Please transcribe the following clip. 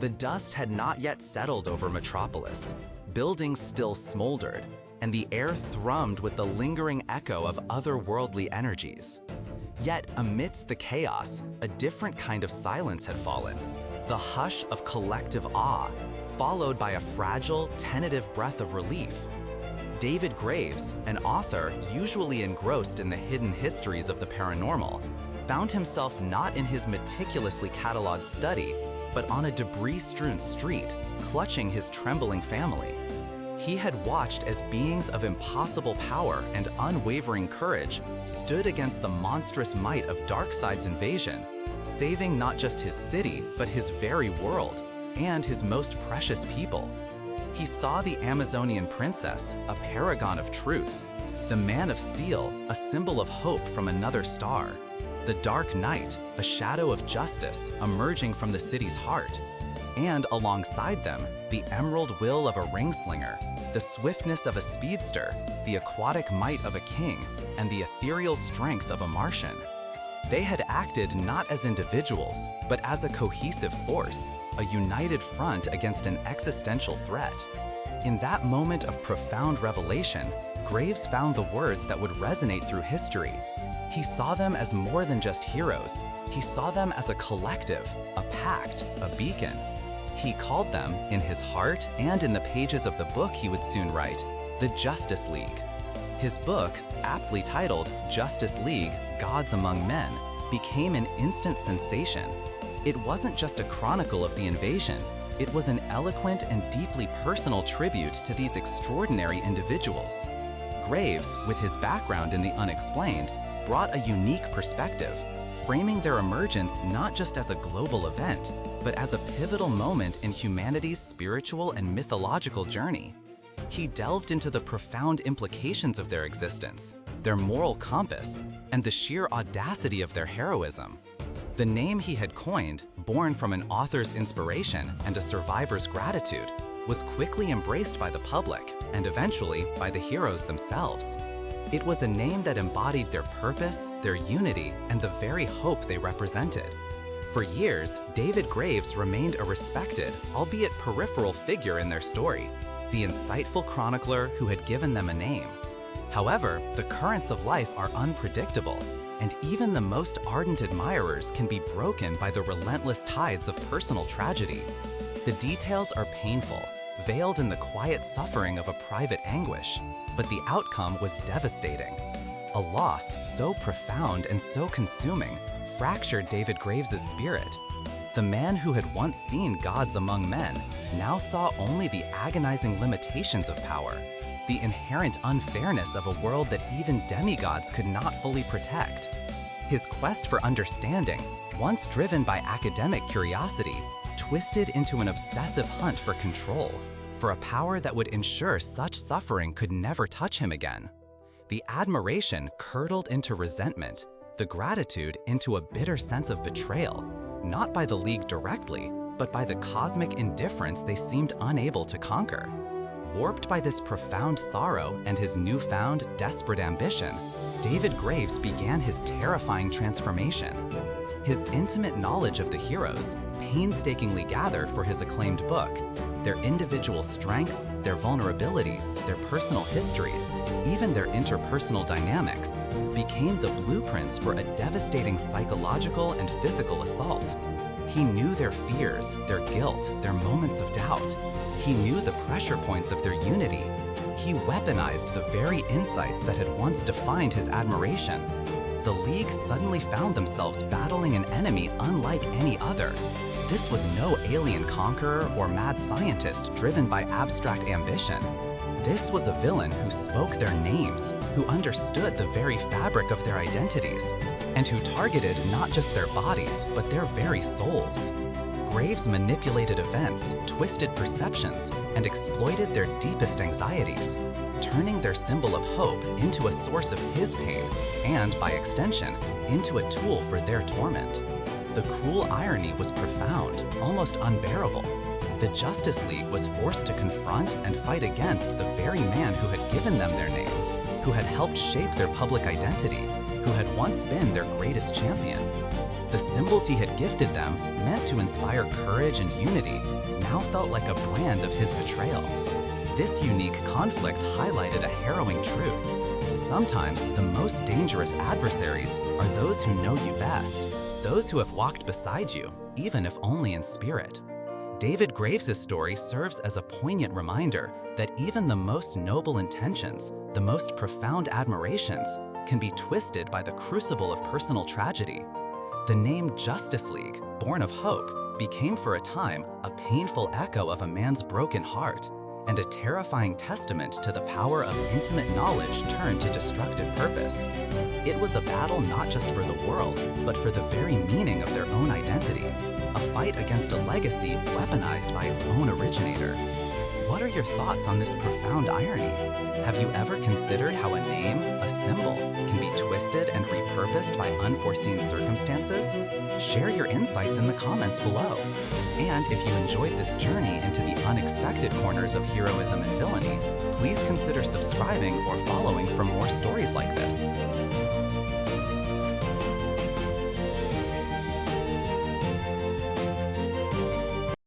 The dust had not yet settled over Metropolis. Buildings still smoldered, and the air thrummed with the lingering echo of otherworldly energies. Yet, amidst the chaos, a different kind of silence had fallen. The hush of collective awe, followed by a fragile, tentative breath of relief. David Graves, an author usually engrossed in the hidden histories of the paranormal, found himself not in his meticulously catalogued study, but on a debris-strewn street, clutching his trembling family. He had watched as beings of impossible power and unwavering courage stood against the monstrous might of Darkseid's invasion, saving not just his city, but his very world, and his most precious people. He saw the Amazonian princess, a paragon of truth, the man of steel, a symbol of hope from another star, the dark knight, a shadow of justice emerging from the city's heart, and alongside them, the emerald will of a ringslinger, the swiftness of a speedster, the aquatic might of a king, and the ethereal strength of a Martian. They had acted not as individuals, but as a cohesive force, a united front against an existential threat. In that moment of profound revelation, Graves found the words that would resonate through history. He saw them as more than just heroes. He saw them as a collective, a pact, a beacon. He called them, in his heart and in the pages of the book he would soon write, the Justice League. His book, aptly titled Justice League: Gods Among Men, became an instant sensation. It wasn't just a chronicle of the invasion, it was an eloquent and deeply personal tribute to these extraordinary individuals. Graves, with his background in the unexplained, brought a unique perspective, framing their emergence not just as a global event, but as a pivotal moment in humanity's spiritual and mythological journey. He delved into the profound implications of their existence, their moral compass, and the sheer audacity of their heroism. The name he had coined, born from an author's inspiration and a survivor's gratitude, was quickly embraced by the public and eventually by the heroes themselves. It was a name that embodied their purpose, their unity, and the very hope they represented. For years, David Graves remained a respected, albeit peripheral figure in their story, the insightful chronicler who had given them a name. However, the currents of life are unpredictable, and even the most ardent admirers can be broken by the relentless tides of personal tragedy. The details are painful, veiled in the quiet suffering of a private anguish, but the outcome was devastating. A loss so profound and so consuming fractured David Graves' spirit. The man who had once seen gods among men now saw only the agonizing limitations of power, the inherent unfairness of a world that even demigods could not fully protect. His quest for understanding, once driven by academic curiosity, twisted into an obsessive hunt for control, for a power that would ensure such suffering could never touch him again. The admiration curdled into resentment, the gratitude into a bitter sense of betrayal, not by the League directly, but by the cosmic indifference they seemed unable to conquer. Warped by this profound sorrow and his newfound, desperate ambition, David Graves began his terrifying transformation. His intimate knowledge of the heroes, painstakingly gathered for his acclaimed book, their individual strengths, their vulnerabilities, their personal histories, even their interpersonal dynamics, became the blueprints for a devastating psychological and physical assault. He knew their fears, their guilt, their moments of doubt. He knew the pressure points of their unity. He weaponized the very insights that had once defined his admiration. The League suddenly found themselves battling an enemy unlike any other. This was no alien conqueror or mad scientist driven by abstract ambition. This was a villain who spoke their names, who understood the very fabric of their identities, and who targeted not just their bodies, but their very souls. Graves manipulated events, twisted perceptions, and exploited their deepest anxieties, turning their symbol of hope into a source of his pain, and, by extension, into a tool for their torment. The cruel irony was profound, almost unbearable. The Justice League was forced to confront and fight against the very man who had given them their name, who had helped shape their public identity, who had once been their greatest champion. The symbol he had gifted them, meant to inspire courage and unity, now felt like a brand of his betrayal. This unique conflict highlighted a harrowing truth. Sometimes the most dangerous adversaries are those who know you best, those who have walked beside you, even if only in spirit. David Graves' story serves as a poignant reminder that even the most noble intentions, the most profound admirations, can be twisted by the crucible of personal tragedy. The name Justice League, born of hope, became for a time a painful echo of a man's broken heart, and a terrifying testament to the power of intimate knowledge turned to destructive purpose. It was a battle not just for the world, but for the very meaning of their own identity, a fight against a legacy weaponized by its own originator. What are your thoughts on this profound irony? Have you ever considered how a name, a symbol, can be twisted and repurposed by unforeseen circumstances? Share your insights in the comments below. And if you enjoyed this journey into the unexpected corners of heroism and villainy, please consider subscribing or following for more stories like this.